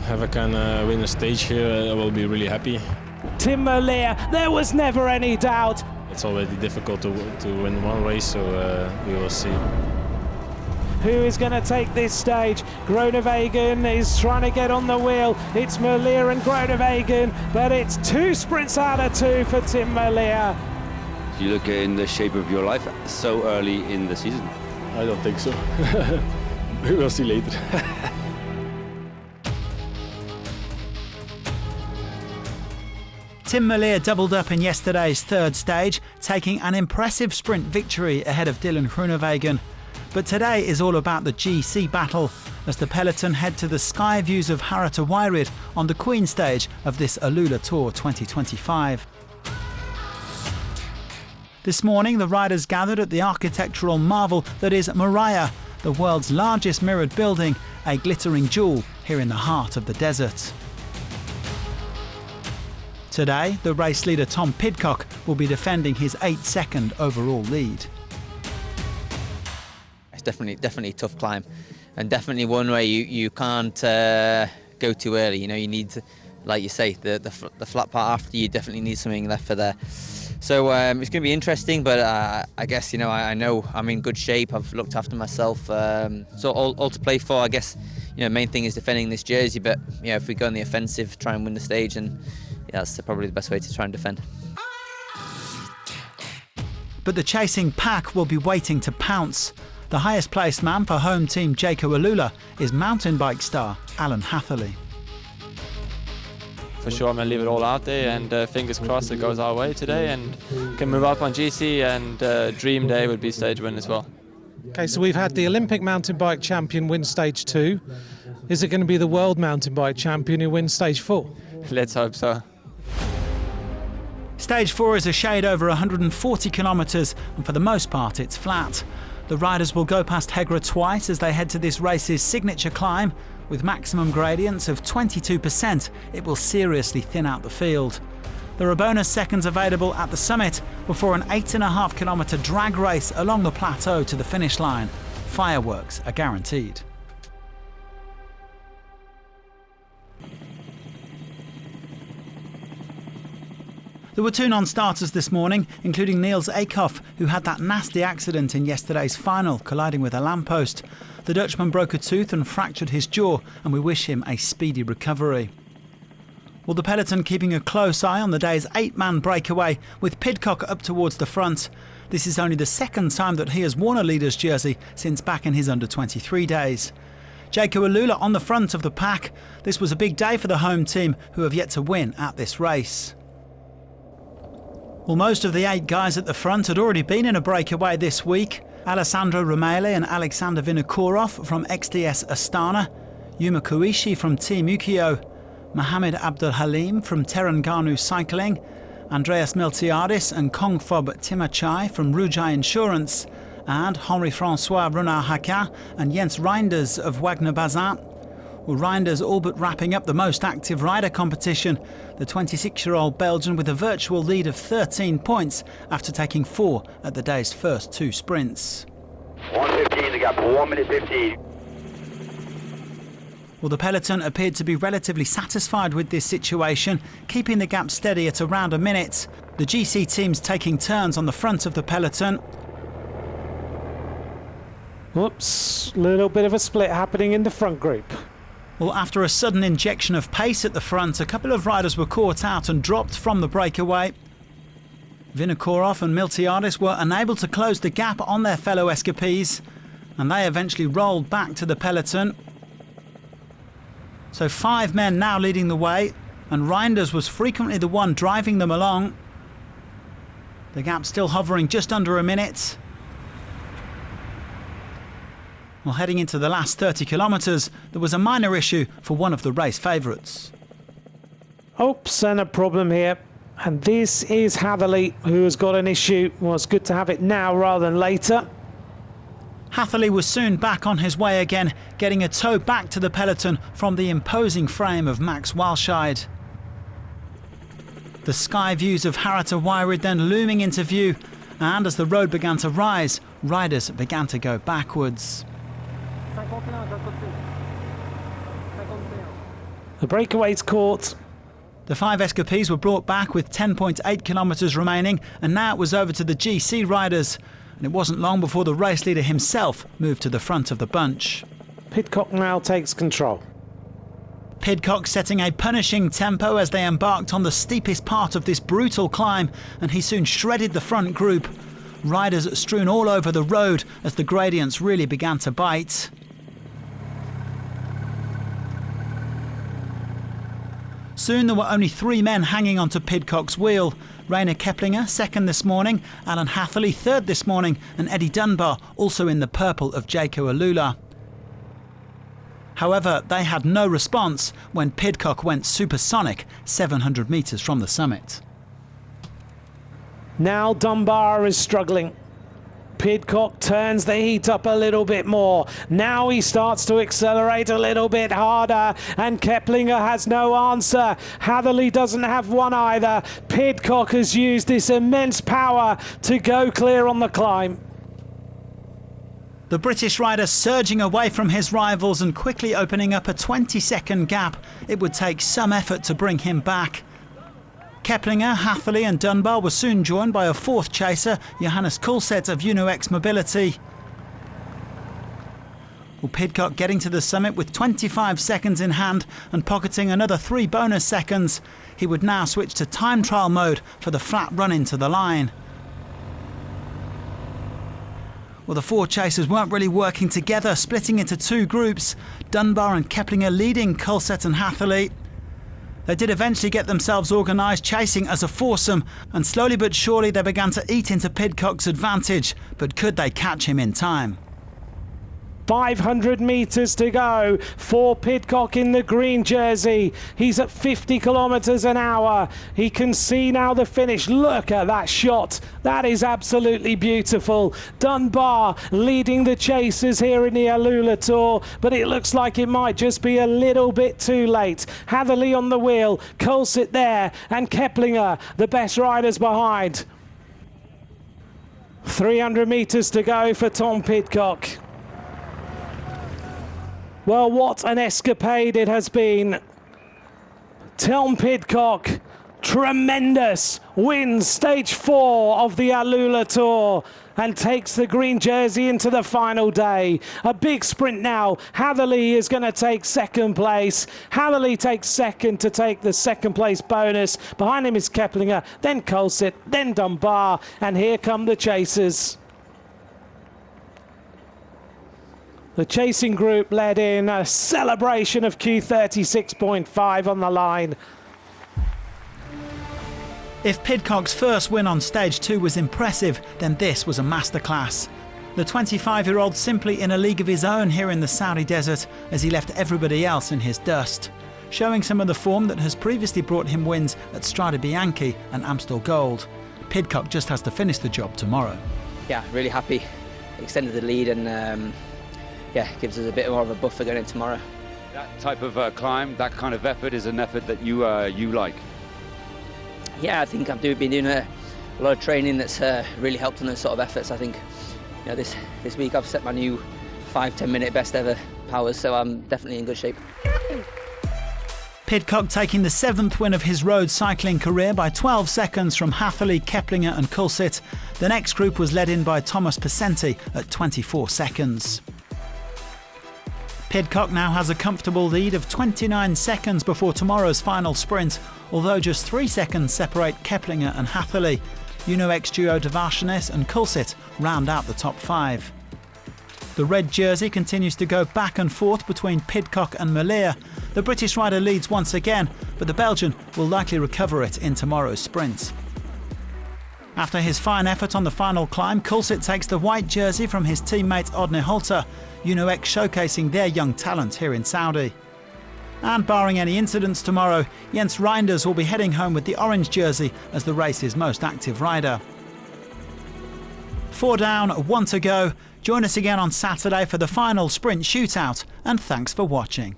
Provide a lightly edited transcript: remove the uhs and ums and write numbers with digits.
if I can win a stage here, I will be really happy. Tim Merlier, there was never any doubt. It's already difficult to win one race, so we will see. Who is going to take this stage? Groenewegen is trying to get on the wheel. It's Merlier and Groenewegen, but it's 2 sprints out of 2 for Tim Merlier. You look in the shape of your life so early in the season. I don't think so. We will see later. Tim Merlier doubled up in yesterday's 3rd stage, taking an impressive sprint victory ahead of Dylan Groenewegen. But today is all about the GC battle, as the peloton head to the sky views of Harrogate on the Queen stage of this AlUla Tour 2025. This morning, the riders gathered at the architectural marvel that is Moriah, the world's largest mirrored building, a glittering jewel here in the heart of the desert. Today, the race leader Tom Pidcock will be defending his 8-second overall lead. It's definitely a tough climb, and definitely one where you can't go too early. You know, you need to, like you say, the flat part after, you definitely need something left for there. So it's going to be interesting, but I guess, you know, I know I'm in good shape. I've looked after myself, so all to play for. I guess, you know, main thing is defending this jersey, but you know, if we go on the offensive, try and win the stage, and yeah, that's probably the best way to try and defend. But the chasing pack will be waiting to pounce. The highest placed man for home team Jayco AlUla is mountain bike star Alan Hatherley. For sure, I'm going to leave it all out there, and fingers crossed it goes our way today and can move up on GC, and dream day would be stage win as well. Okay, so we've had the Olympic mountain bike champion win stage 2. Is it going to be the world mountain bike champion who wins stage 4? Let's hope so. Stage 4 is a shade over 140 kilometres, and for the most part it's flat. The riders will go past Hegra twice as they head to this race's signature climb. With maximum gradients of 22%, it will seriously thin out the field. There are bonus seconds available at the summit before an 8.5 kilometre drag race along the plateau to the finish line. Fireworks are guaranteed. There were 2 non-starters this morning, including Niels Eekhoff, who had that nasty accident in yesterday's final, colliding with a lamppost. The Dutchman broke a tooth and fractured his jaw, and we wish him a speedy recovery. Well, the peloton keeping a close eye on the day's 8-man breakaway, with Pidcock up towards the front. This is only the 2nd time that he has worn a leader's jersey since back in his under-23 days. Jayco AlUla on the front of the pack. This was a big day for the home team, who have yet to win at this race. Well, most of the 8 guys at the front had already been in a breakaway this week. Alessandro Romele and Alexander Vinokourov from XDS Astana, Yuma Koishi from Team Ukio, Mohamed Abdul Halim from Terengganu Cycling, Andreas Miltiadis and Kongfob Timachai from Rujai Insurance, and Henri-François Renard-Hacquin and Jens Reinders of Wagner Bazin. Well, Reinders all but wrapping up the most active rider competition, the 26-year-old Belgian with a virtual lead of 13 points after taking 4 at the day's first 2 sprints. 1:15, the gap, 1:15. Well, the peloton appeared to be relatively satisfied with this situation, keeping the gap steady at around a minute. The GC teams taking turns on the front of the peloton. Whoops, little bit of a split happening in the front group. Well, after a sudden injection of pace at the front, a couple of riders were caught out and dropped from the breakaway. Vinokourov and Miltiadis were unable to close the gap on their fellow escapees, and they eventually rolled back to the peloton. So 5 men now leading the way, and Reinders was frequently the one driving them along. The gap still hovering just under a minute. Well, heading into the last 30 kilometres, there was a minor issue for one of the race favourites. Oops, and a problem here. And this is Hatherley, who has got an issue. Well, it's good to have it now rather than later. Hatherley was soon back on his way again, getting a tow back to the peloton from the imposing frame of Max Walscheid. The sky views of Harrogate then looming into view, and as the road began to rise, riders began to go backwards. The breakaway's caught. The 5 escapees were brought back with 10.8 kilometres remaining, and now it was over to the GC riders. And it wasn't long before the race leader himself moved to the front of the bunch. Pidcock now takes control. Pidcock setting a punishing tempo as they embarked on the steepest part of this brutal climb, and he soon shredded the front group. Riders strewn all over the road as the gradients really began to bite. Soon there were only 3 men hanging onto Pidcock's wheel. Rainer Keplinger, second this morning, Alan Hatherley, third this morning, and Eddie Dunbar, also in the purple of Jayco AlUla. However, they had no response when Pidcock went supersonic 700 metres from the summit. Now Dunbar is struggling. Pidcock turns the heat up a little bit more. Now he starts to accelerate a little bit harder, and Keplinger has no answer. Hatherley doesn't have one either. Pidcock has used this immense power to go clear on the climb. The British rider surging away from his rivals and quickly opening up a 20-second gap. It would take some effort to bring him back. Keplinger, Hatherley and Dunbar were soon joined by a 4th chaser, Johannes Kulset of UnoX Mobility. Well, Pidcock getting to the summit with 25 seconds in hand and pocketing another 3 bonus seconds. He would now switch to time trial mode for the flat run into the line. Well, the 4 chasers weren't really working together, splitting into 2 groups. Dunbar and Keplinger leading Kulset and Hatherley. They did eventually get themselves organised, chasing as a foursome, and slowly but surely they began to eat into Pidcock's advantage. But could they catch him in time? 500 metres to go for Pidcock in the green jersey. He's at 50 kilometres an hour. He can see now the finish. Look at that shot. That is absolutely beautiful. Dunbar leading the chasers here in the AlUla Tour, but it looks like it might just be a little bit too late. Hatherley on the wheel, Kulset there, and Keplinger, the best riders behind. 300 metres to go for Tom Pidcock. Well, what an escapade it has been. Tom Pidcock, tremendous, wins stage 4 of the AlUla Tour and takes the green jersey into the final day. A big sprint now. Hatherley is going to take 2nd place. Hatherley takes 2nd to take the 2nd place bonus. Behind him is Keplinger, then Kulset, then Dunbar, and here come the chasers. The chasing group led in a celebration of Q36.5 on the line. If Pidcock's first win on stage 2 was impressive, then this was a masterclass. The 25-year-old simply in a league of his own here in the Saudi desert as he left everybody else in his dust, showing some of the form that has previously brought him wins at Strade Bianche and Amstel Gold. Pidcock just has to finish the job tomorrow. Yeah, really happy. Extended the lead and yeah, gives us a bit more of a buffer going in tomorrow. That type of climb, that kind of effort is an effort that you like. Yeah, I think I've been doing a lot of training that's really helped on those sort of efforts. I think this week I've set my new 5-10 minute best ever powers, so I'm definitely in good shape. Pidcock taking the 7th win of his road cycling career by 12 seconds from Hatherley, Keplinger and Kulset. The next group was led in by Thomas Pesenti at 24 seconds. Pidcock now has a comfortable lead of 29 seconds before tomorrow's final sprint, although just 3 seconds separate Keplinger and Hatherley. UnoX duo de Varshanes and Kulset round out the top 5. The red jersey continues to go back and forth between Pidcock and Merlier. The British rider leads once again, but the Belgian will likely recover it in tomorrow's sprint. After his fine effort on the final climb, Kulset takes the white jersey from his teammate Odne Holter, UnoX showcasing their young talent here in Saudi. And barring any incidents tomorrow, Jens Reinders will be heading home with the orange jersey as the race's most active rider. 4 down, 1 to go. Join us again on Saturday for the final sprint shootout, and thanks for watching.